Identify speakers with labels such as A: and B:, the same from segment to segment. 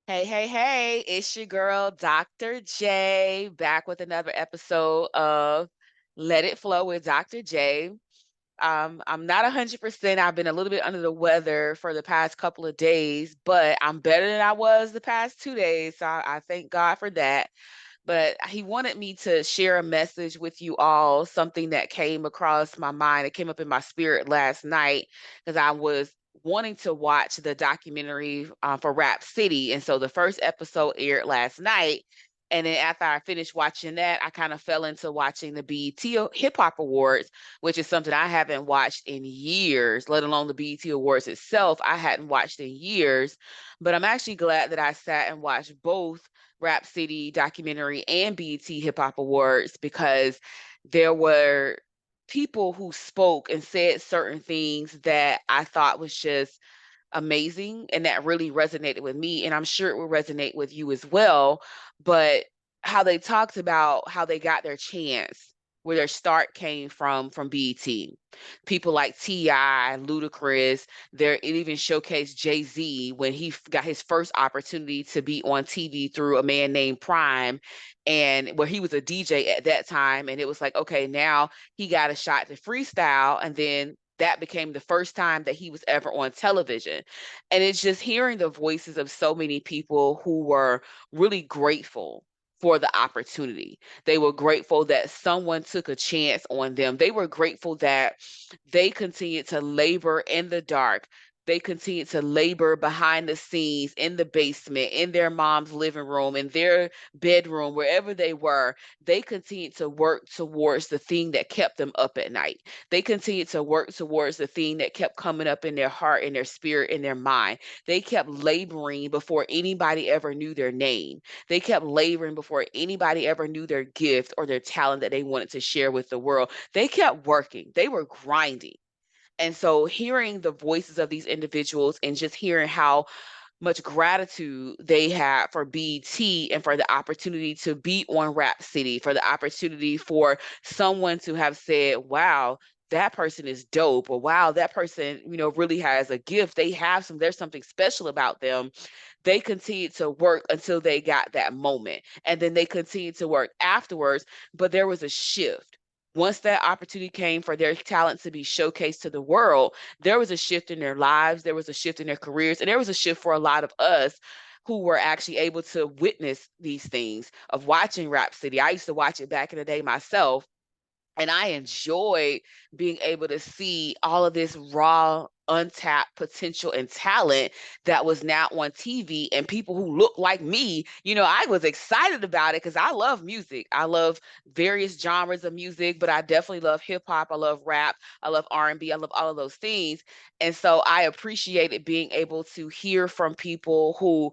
A: Hey, hey, hey, it's your girl, Dr. J, back with another episode of Let It Flow with Dr. J. I'm not 100%. I've been a little bit under the weather for the past couple of days, but I'm better than I was the past 2 days. So I thank God for that. But he wanted me to share a message with you all, something that came across my mind. It came up in my spirit last night because I was wanting to watch the documentary for Rap City. And so the first episode aired last night. And then after I finished watching that, I kind of fell into watching the BET Hip Hop Awards, which is something I haven't watched in years, let alone the BET Awards itself. I hadn't watched in years. But I'm actually glad that I sat and watched both Rap City documentary and BET Hip Hop Awards because there were people who spoke and said certain things that I thought was just amazing and that really resonated with me. And I'm sure it will resonate with you as well. But how they talked about how they got their chance, where their start came from BET. People like T.I., Ludacris, there it even showcased Jay-Z when he got his first opportunity to be on TV through a man named Prime, and where he was a DJ at that time. And it was like, okay, now he got a shot to freestyle. And then that became the first time that he was ever on television. And it's just hearing the voices of so many people who were really grateful for the opportunity. They were grateful that someone took a chance on them. They were grateful that they continued to labor in the dark. They continued to labor behind the scenes in the basement, in their mom's living room, in their bedroom, wherever they were. They continued to work towards the thing that kept them up at night. They continued to work towards the thing that kept coming up in their heart, in their spirit, in their mind. They kept laboring before anybody ever knew their name. They kept laboring before anybody ever knew their gift or their talent that they wanted to share with the world. They kept working, they were grinding. And so, hearing the voices of these individuals and just hearing how much gratitude they had for BT and for the opportunity to be on Rap City, for the opportunity for someone to have said, wow, that person is dope, or wow, that person, really has a gift. There's something special about them. They continued to work until they got that moment. And then they continued to work afterwards. But there was a shift. Once that opportunity came for their talent to be showcased to the world, there was a shift in their lives, there was a shift in their careers, and there was a shift for a lot of us who were actually able to witness these things of watching Rap City. I used to watch it back in the day myself, and I enjoyed being able to see all of this raw, untapped potential and talent that was now on TV and people who look like me. I was excited about it because I love music. I love various genres of music, but I definitely love hip hop. I love rap. I love R&B. I love all of those things. And so I appreciated being able to hear from people who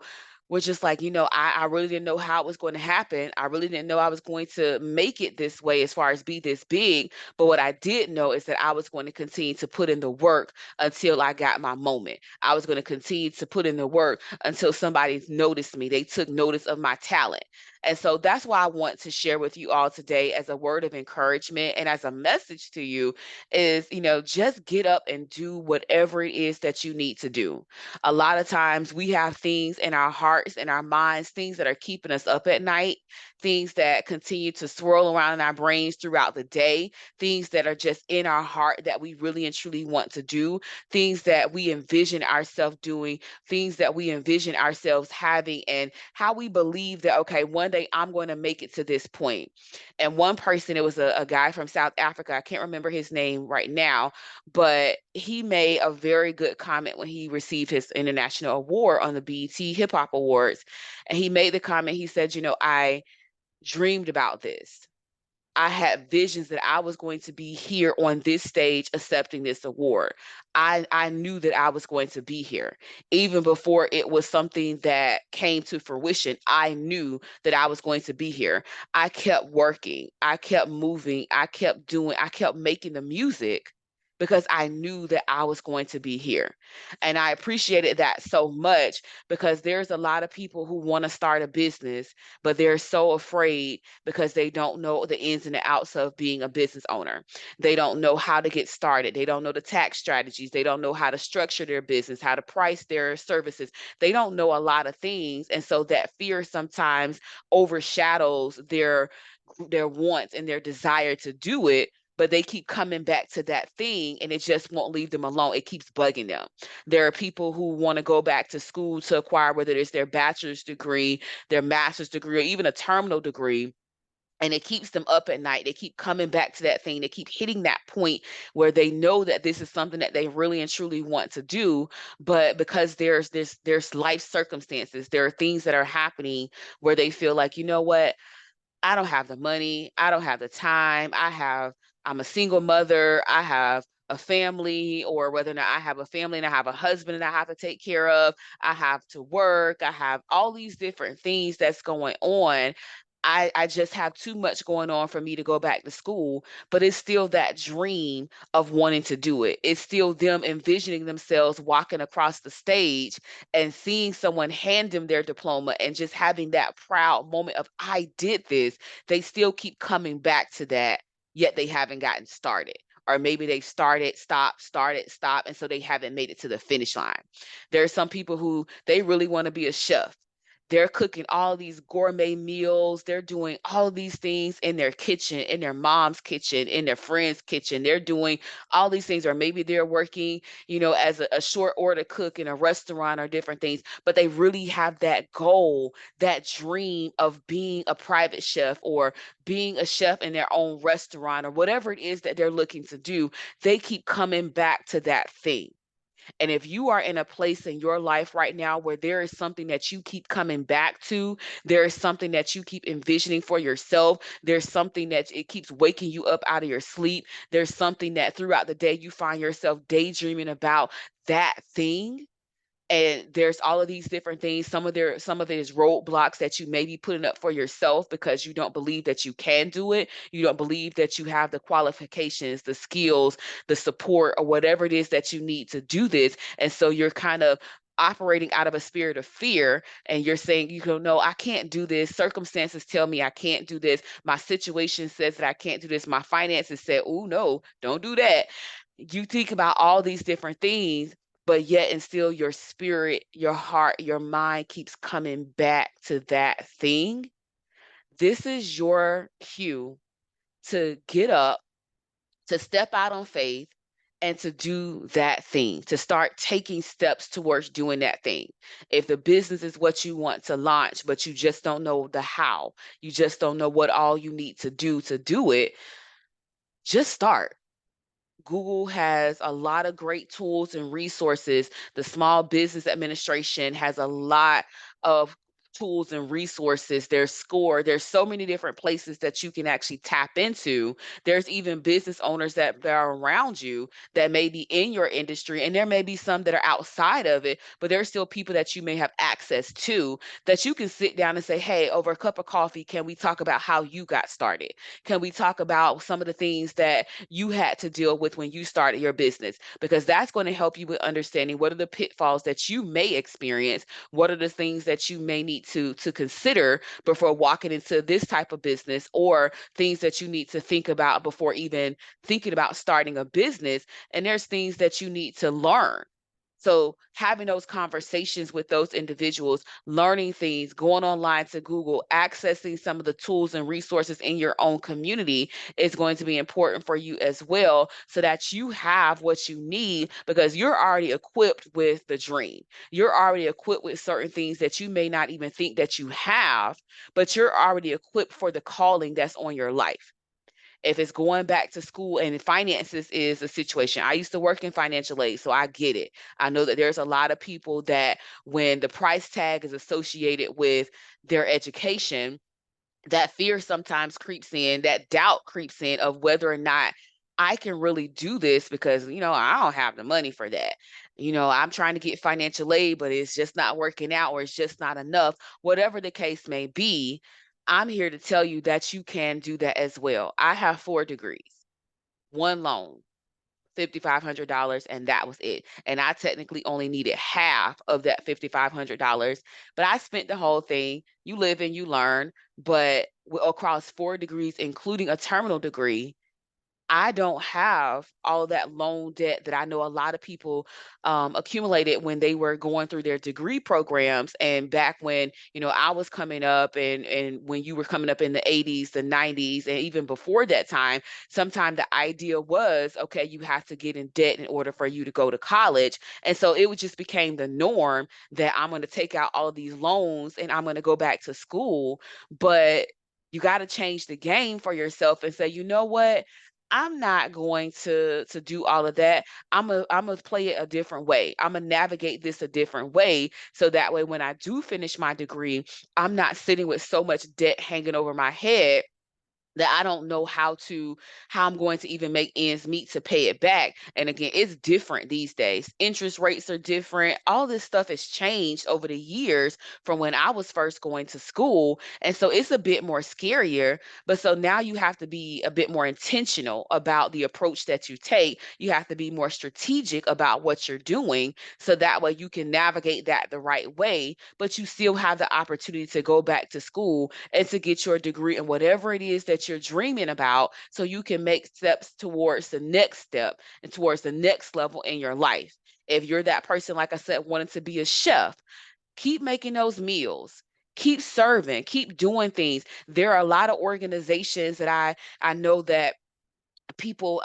A: was just like, I really didn't know how it was going to happen. I really didn't know I was going to make it this way as far as be this big. But what I did know is that I was going to continue to put in the work until I got my moment. I was going to continue to put in the work until somebody noticed me. They took notice of my talent. And so that's why I want to share with you all today as a word of encouragement and as a message to you is, just get up and do whatever it is that you need to do. A lot of times we have things in our hearts and our minds, things that are keeping us up at night, things that continue to swirl around in our brains throughout the day, things that are just in our heart that we really and truly want to do, things that we envision ourselves doing, things that we envision ourselves having, and how we believe that, okay, one day I'm going to make it to this point. And one person, it was a guy from South Africa, I can't remember his name right now, but he made a very good comment when he received his international award on the BET Hip Hop Awards. And he made the comment, he said, I dreamed about this. I had visions that I was going to be here on this stage accepting this award. I knew that I was going to be here. Even before it was something that came to fruition, I knew that I was going to be here. I kept working, I kept moving, I kept doing, I kept making the music because I knew that I was going to be here. And I appreciated that so much because there's a lot of people who want to start a business, but they're so afraid because they don't know the ins and the outs of being a business owner. They don't know how to get started. They don't know the tax strategies. They don't know how to structure their business, how to price their services. They don't know a lot of things. And so that fear sometimes overshadows their wants and their desire to do it, but they keep coming back to that thing and it just won't leave them alone. It keeps bugging them. There are people who want to go back to school to acquire whether it's their bachelor's degree, their master's degree, or even a terminal degree, and it keeps them up at night. They keep coming back to that thing. They keep hitting that point where they know that this is something that they really and truly want to do, but because there's life circumstances, there are things that are happening where they feel like, you know what, I don't have the money, I don't have the time, I'm a single mother, I have a family, or whether or not I have a family and I have a husband and I have to take care of, I have to work, I have all these different things that's going on. I just have too much going on for me to go back to school, but it's still that dream of wanting to do it. It's still them envisioning themselves walking across the stage and seeing someone hand them their diploma and just having that proud moment of, I did this. They still keep coming back to that, yet they haven't gotten started. Or maybe they started, stopped, and so they haven't made it to the finish line. There are some people who they really want to be a chef. They're cooking all these gourmet meals. They're doing all these things in their kitchen, in their mom's kitchen, in their friend's kitchen. They're doing all these things, or maybe they're working, as a short order cook in a restaurant or different things, but they really have that goal, that dream of being a private chef or being a chef in their own restaurant or whatever it is that they're looking to do. They keep coming back to that thing. And if you are in a place in your life right now where there is something that you keep coming back to, there is something that you keep envisioning for yourself, there's something that it keeps waking you up out of your sleep, there's something that throughout the day you find yourself daydreaming about that thing, and there's all of these different things. Some of it is roadblocks that you may be putting up for yourself because you don't believe that you can do it. You don't believe that you have the qualifications, the skills, the support, or whatever it is that you need to do this. And so you're kind of operating out of a spirit of fear, and you're saying, no, I can't do this. Circumstances tell me I can't do this. My situation says that I can't do this. My finances said, oh no, don't do that. You think about all these different things, but yet and still your spirit, your heart, your mind keeps coming back to that thing. This is your cue to get up, to step out on faith, and to do that thing, to start taking steps towards doing that thing. If the business is what you want to launch, but you just don't know the how, you just don't know what all you need to do it, just start. Google has a lot of great tools and resources. The Small Business Administration has a lot of tools and resources. There's SCORE. There's so many different places that you can actually tap into. There's even business owners that are around you that may be in your industry, and there may be some that are outside of it, but there's still people that you may have access to that you can sit down and say, hey, over a cup of coffee, can we talk about how you got started? Can we talk about some of the things that you had to deal with when you started your business? Because that's going to help you with understanding what are the pitfalls that you may experience, what are the things that you may need to consider before walking into this type of business, or things that you need to think about before even thinking about starting a business. And there's things that you need to learn. So having those conversations with those individuals, learning things, going online to Google, accessing some of the tools and resources in your own community is going to be important for you as well, so that you have what you need, because you're already equipped with the dream. You're already equipped with certain things that you may not even think that you have, but you're already equipped for the calling that's on your life. If it's going back to school, and finances is a situation. I used to work in financial aid, so I get it. I know that there's a lot of people that when the price tag is associated with their education, that fear sometimes creeps in, that doubt creeps in of whether or not I can really do this, because, I don't have the money for that. I'm trying to get financial aid, but it's just not working out, or it's just not enough. Whatever the case may be, I'm here to tell you that you can do that as well. I have 4 degrees, 1 loan. $5,500 and that was it. And I technically only needed half of that $5,500, but I spent the whole thing. You live and you learn, but across 4 degrees, including a terminal degree, I don't have all of that loan debt that I know a lot of people accumulated when they were going through their degree programs. And back when, I was coming up and when you were coming up in the 80s, the 90s, and even before that time, sometimes the idea was, okay, you have to get in debt in order for you to go to college. And so it would just became the norm that I'm going to take out all of these loans and I'm going to go back to school. But you got to change the game for yourself and say, you know what? I'm not going to do all of that. I'm gonna play it a different way. I'm gonna navigate this a different way so that way when I do finish my degree, I'm not sitting with so much debt hanging over my head that I don't know how I'm going to even make ends meet to pay it back. And again, it's different these days. Interest rates are different. All this stuff has changed over the years from when I was first going to school. And so it's a bit more scarier. But so now you have to be a bit more intentional about the approach that you take. You have to be more strategic about what you're doing so that way you can navigate that the right way, but you still have the opportunity to go back to school and to get your degree in whatever it is that you're dreaming about so you can make steps towards the next step and towards the next level in your life. If you're that person, like I said, wanting to be a chef, keep making those meals. Keep serving, keep doing things. There are a lot of organizations that I know that people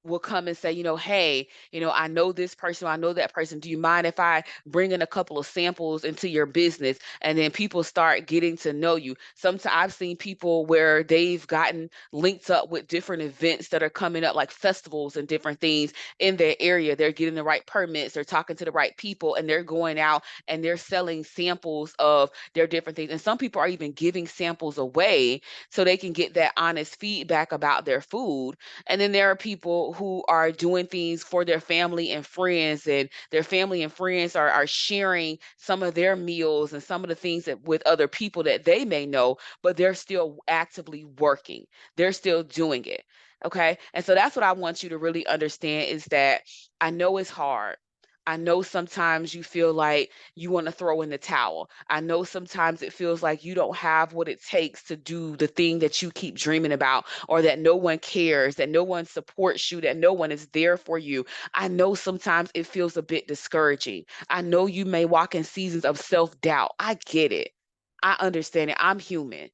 A: will come and say, hey, I know this person, I know that person. Do you mind if I bring in a couple of samples into your business? And then people start getting to know you. Sometimes I've seen people where they've gotten linked up with different events that are coming up, like festivals and different things in their area. They're getting the right permits, they're talking to the right people, and they're going out and they're selling samples of their different things. And some people are even giving samples away so they can get that honest feedback about their food. And then there are people who are doing things for their family and friends, and their family and friends are sharing some of their meals and some of the things that with other people that they may know, but they're still actively working. They're still doing it. Okay. And so that's what I want you to really understand is that I know it's hard. I know sometimes you feel like you want to throw in the towel. I know sometimes it feels like you don't have what it takes to do the thing that you keep dreaming about, or that no one cares, that no one supports you, that no one is there for you. I know sometimes it feels a bit discouraging. I know you may walk in seasons of self doubt. I get it. I understand it. I'm human.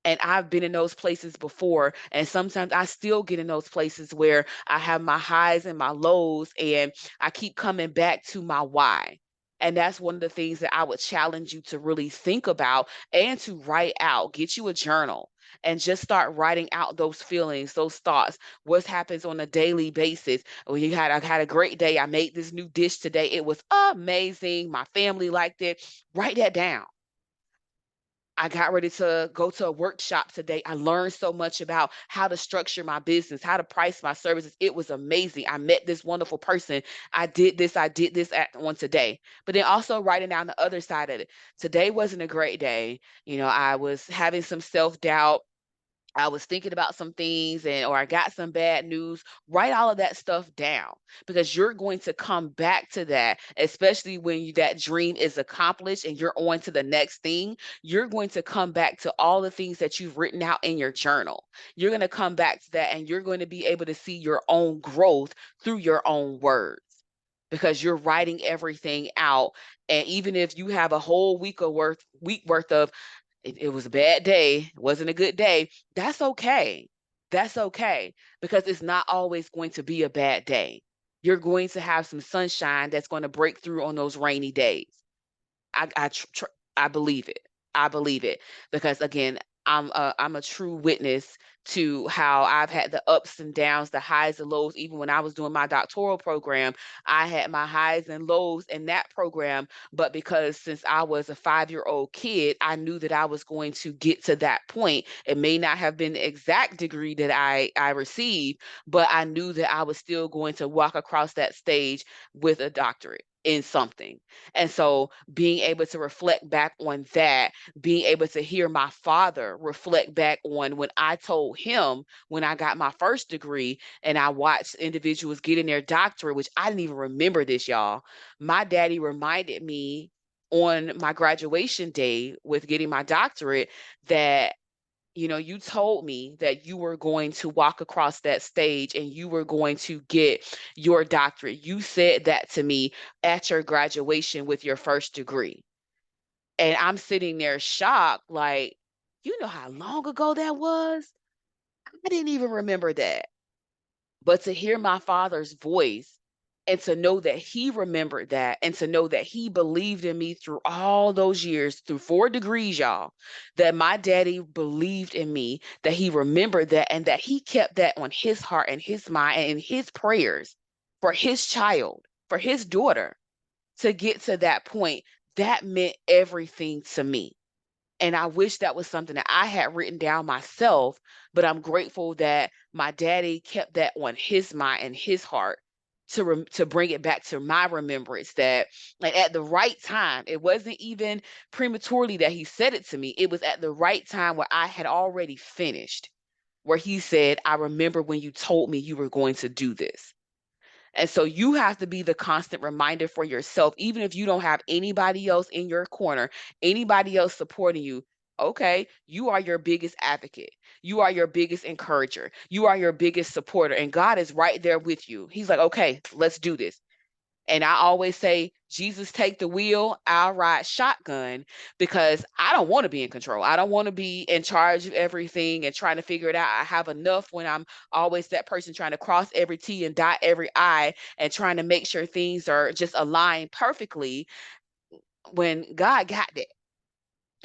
A: And I've been in those places before. And sometimes I still get in those places where I have my highs and my lows, and I keep coming back to my why. And that's one of the things that I would challenge you to really think about and to write out. Get you a journal and just start writing out those feelings, those thoughts, what happens on a daily basis. When I had a great day. I made this new dish today. It was amazing. My family liked it. Write that down. I got ready to go to a workshop today. I learned so much about how to structure my business, how to price my services. It was amazing. I met this wonderful person. I did this on today. But then also writing down the other side of it. Today wasn't a great day. I was having some self-doubt. I was thinking about some things or I got some bad news. Write all of that stuff down because you're going to come back to that, especially when that dream is accomplished and you're on to the next thing. You're going to come back to all the things that you've written out in your journal. You're going to come back to that and you're going to be able to see your own growth through your own words because you're writing everything out. And even if you have a whole week worth of it was a bad day, it wasn't a good day, that's okay. That's okay because it's not always going to be a bad day. You're going to have some sunshine that's going to break through on those rainy days. I believe it. I believe it because again, I'm a true witness to how I've had the ups and downs, the highs and lows. Even when I was doing my doctoral program, I had my highs and lows in that program. But because since I was a 5-year-old kid, I knew that I was going to get to that point. It may not have been the exact degree that I received, but I knew that I was still going to walk across that stage with a doctorate. in something. And so being able to reflect back on that, being able to hear my father reflect back on when I told him when I got my first degree and I watched individuals getting their doctorate, which I didn't even remember this, y'all. My daddy reminded me on my graduation day with getting my doctorate that you told me that you were going to walk across that stage and you were going to get your doctorate. You said that to me at your graduation with your first degree. And I'm sitting there shocked, like, you know how long ago that was? I didn't even remember that. But to hear my father's voice and to know that he remembered that and to know that he believed in me through all those years, through 4 degrees, y'all, that my daddy believed in me, that he remembered that, and that he kept that on his heart and his mind and in his prayers for his child, for his daughter to get to that point, that meant everything to me. And I wish that was something that I had written down myself, but I'm grateful that my daddy kept that on his mind and his heart to bring it back to my remembrance that like at the right time, it wasn't even prematurely that he said it to me. It was at the right time where I had already finished, where he said, "I remember when you told me you were going to do this." And so you have to be the constant reminder for yourself, even if you don't have anybody else in your corner, anybody else supporting you. Okay, you are your biggest advocate. You are your biggest encourager. You are your biggest supporter. And God is right there with you. He's like, okay, let's do this. And I always say, Jesus, take the wheel, I'll ride shotgun because I don't want to be in control. I don't want to be in charge of everything and trying to figure it out. I have enough when I'm always that person trying to cross every T and dot every I and trying to make sure things are just aligned perfectly when God got that.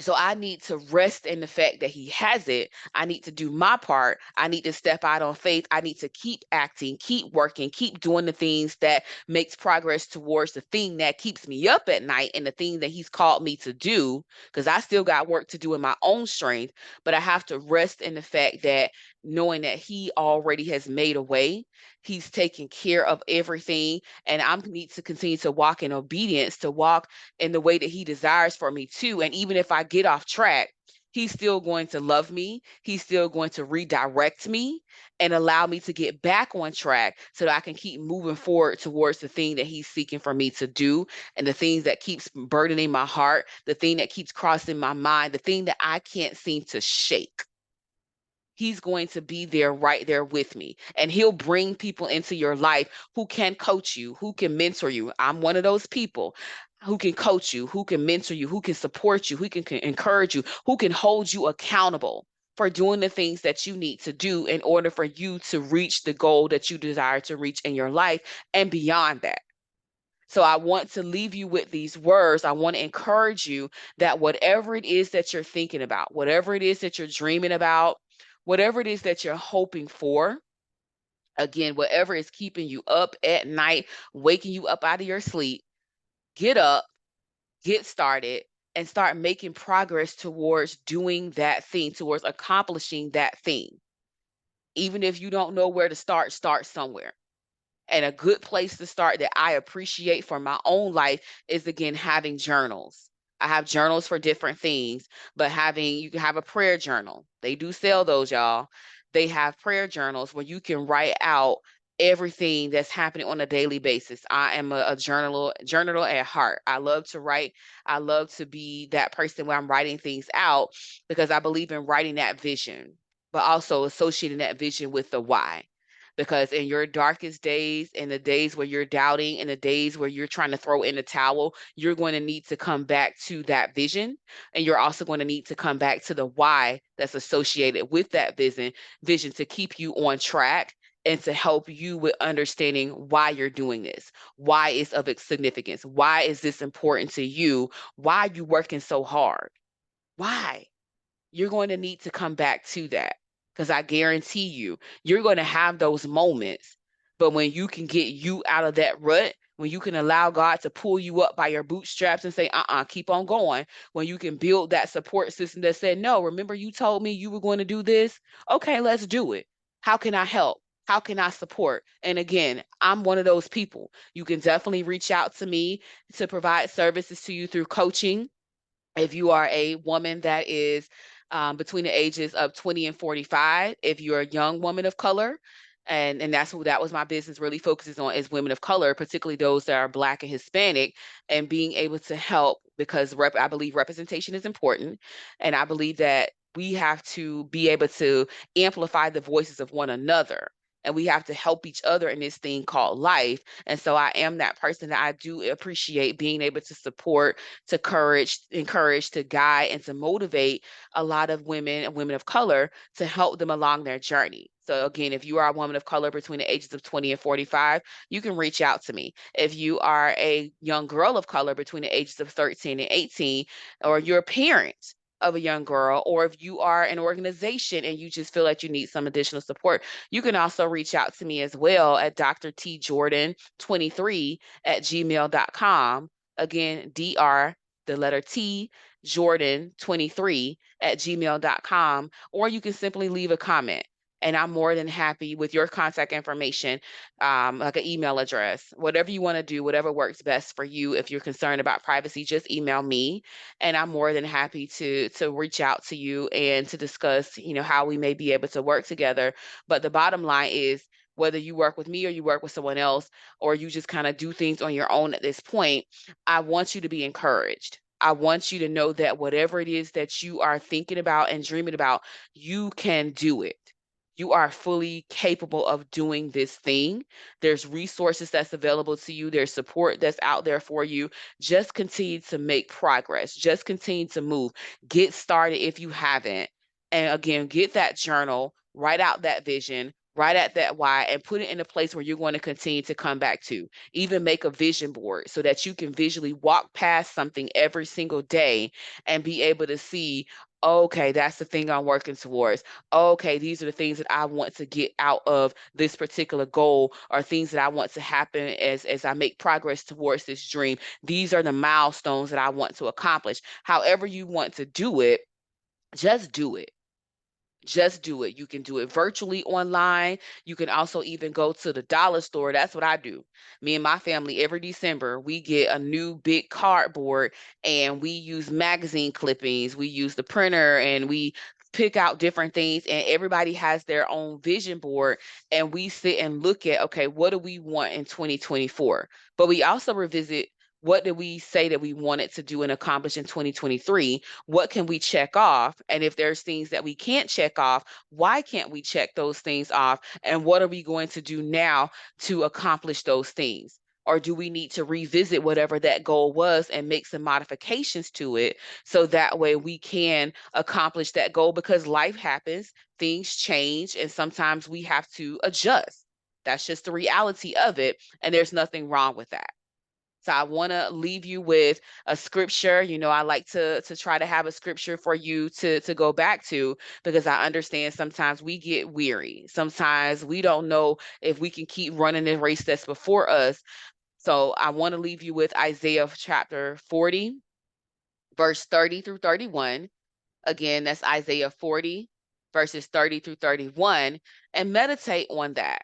A: So I need to rest in the fact that he has it. I need to do my part. I need to step out on faith. I need to keep acting, keep working, keep doing the things that makes progress towards the thing that keeps me up at night and the thing that he's called me to do because I still got work to do in my own strength, but I have to rest in the fact that knowing that he already has made a way, he's taking care of everything and I need to continue to walk in obedience, to walk in the way that he desires for me too. And even if I get off track, he's still going to love me. He's still going to redirect me and allow me to get back on track so that I can keep moving forward towards the thing that he's seeking for me to do and the things that keeps burdening my heart, the thing that keeps crossing my mind, the thing that I can't seem to shake. He's going to be there right there with me. And he'll bring people into your life who can coach you, who can mentor you. I'm one of those people who can coach you, who can mentor you, who can support you, who can encourage you, who can hold you accountable for doing the things that you need to do in order for you to reach the goal that you desire to reach in your life and beyond that. So I want to leave you with these words. I want to encourage you that whatever it is that you're thinking about, whatever it is that you're dreaming about, whatever it is that you're hoping for, again, whatever is keeping you up at night, waking you up out of your sleep, get up, get started, and start making progress towards doing that thing, towards accomplishing that thing. Even if you don't know where to start somewhere. And a good place to start that I appreciate for my own life is again having journals. I have journals for different things, but you can have a prayer journal. They do sell those, y'all. They have prayer journals where you can write out everything that's happening on a daily basis. I am a journaler at heart. I love to write. I love to be that person where I'm writing things out because I believe in writing that vision, but also associating that vision with the why because in your darkest days, in the days where you're doubting, in the days where you're trying to throw in the towel, you're going to need to come back to that vision. And you're also going to need to come back to the why that's associated with that vision to keep you on track and to help you with understanding why you're doing this, why it's of its significance, why is this important to you, why are you working so hard, why? You're going to need to come back to that because I guarantee you, you're going to have those moments. But when you can get you out of that rut, when you can allow God to pull you up by your bootstraps and say, keep on going, when you can build that support system that said, no, remember you told me you were going to do this? Okay, let's do it. How can I help? How can I support? And again, I'm one of those people. You can definitely reach out to me to provide services to you through coaching. If you are a woman that is between the ages of 20 and 45, if you're a young woman of color, and that's what that was my business really focuses on, is women of color, particularly those that are Black and Hispanic, and being able to help, because I believe representation is important, and I believe that we have to be able to amplify the voices of one another, and we have to help each other in this thing called life. And so I am that person that I do appreciate being able to support, to encourage, to guide, and to motivate a lot of women and women of color to help them along their journey. So again, if you are a woman of color between the ages of 20 and 45, you can reach out to me. If you are a young girl of color between the ages of 13 and 18, or you're a parent of a young girl, or if you are an organization and you just feel like you need some additional support, you can also reach out to me as well at drtjordan23@gmail.com. Again, Dr. the letter T, Jordan23@gmail.com, or you can simply leave a comment. And I'm more than happy with your contact information, like an email address, whatever you want to do, whatever works best for you. If you're concerned about privacy, just email me, and I'm more than happy to reach out to you and to discuss, how we may be able to work together. But the bottom line is, whether you work with me or you work with someone else, or you just kind of do things on your own at this point, I want you to be encouraged. I want you to know that whatever it is that you are thinking about and dreaming about, you can do it. You are fully capable of doing this thing. There's resources that's available to you. There's support that's out there for you. Just continue to make progress. Just continue to move. Get started if you haven't. And again, get that journal, write out that vision, write out that why, and put it in a place where you're going to continue to come back to. Even make a vision board so that you can visually walk past something every single day and be able to see, okay, that's the thing I'm working towards. Okay, these are the things that I want to get out of this particular goal, or things that I want to happen as I make progress towards this dream. These are the milestones that I want to accomplish. However you want to do it, just do it. Just do it. You can do it virtually online. You can also even go to the dollar store. That's what I do. Me and my family, every December, we get a new big cardboard, and we use magazine clippings. We use the printer, and we pick out different things, and everybody has their own vision board, and we sit and look at, okay, what do we want in 2024? But we also revisit, what did we say that we wanted to do and accomplish in 2023? What can we check off? And if there's things that we can't check off, why can't we check those things off? And what are we going to do now to accomplish those things? Or do we need to revisit whatever that goal was and make some modifications to it, so that way we can accomplish that goal? Because life happens, things change, and sometimes we have to adjust. That's just the reality of it. And there's nothing wrong with that. So I want to leave you with a scripture. I like to try to have a scripture for you to go back to, because I understand sometimes we get weary. Sometimes we don't know if we can keep running the race that's before us. So I want to leave you with Isaiah chapter 40, verse 30 through 31. Again, that's Isaiah 40, verses 30 through 31, and meditate on that.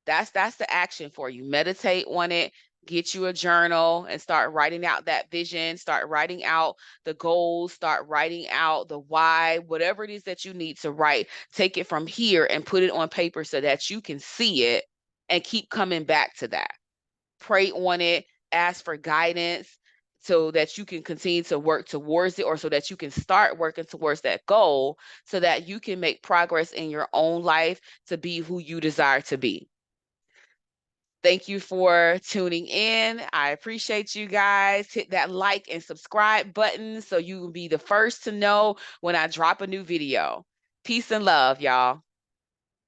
A: That's the action for you. Meditate on it. Get you a journal and start writing out that vision. Start writing out the goals. Start writing out the why, whatever it is that you need to write. Take it from here and put it on paper so that you can see it and keep coming back to that. Pray on it. Ask for guidance so that you can continue to work towards it, or so that you can start working towards that goal, so that you can make progress in your own life to be who you desire to be. Thank you for tuning in. I appreciate you guys. Hit that like and subscribe button so you will be the first to know when I drop a new video. Peace and love, y'all.